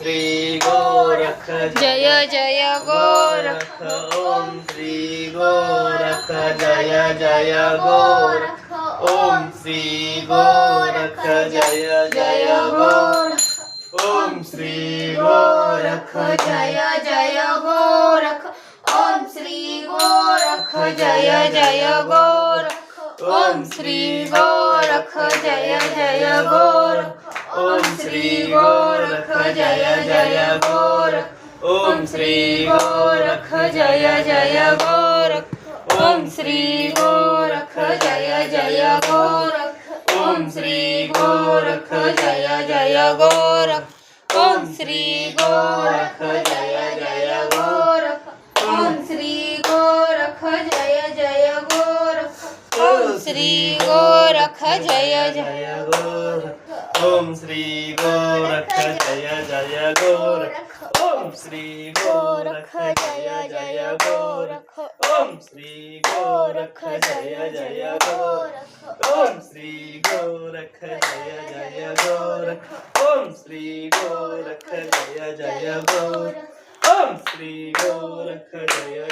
Shri Gorakh Jai Jai Gorakh Om Shri Gorakh Jai Jai Gorakh Om Shri Gorakh Jai Jai Gorakh Om Shri Gorakh Jai Jai Gorakh Om Shri Gorakh Jai Jai Gorakh Om Shri Gorakh Jai Jai Gorakh Om Shri Gorakh Jai Jai Gorakh Om Shri Gorakh Jai Jai Gorakh Om Shri Gorakh Jai Jai Gorakh Om Shri Gorakh Jai Jai Gorakh Om Shri Gorakh Jai Jai Gorakh Om Shri Gorakh Jai Jai Gorakh Om Shri Gorakh Jai Jai Gorakh Om Shri Gorakh Jai Jai Gorakh Om Shri Gorakh Jai Jai Gorakh Om Shri Gorakh Jai Jai Gorakh Om Shri Gorakh Jai Jai Gorakh Om Shri Gorakh Jai Jai Gorakh Om Shri Gorakh Jai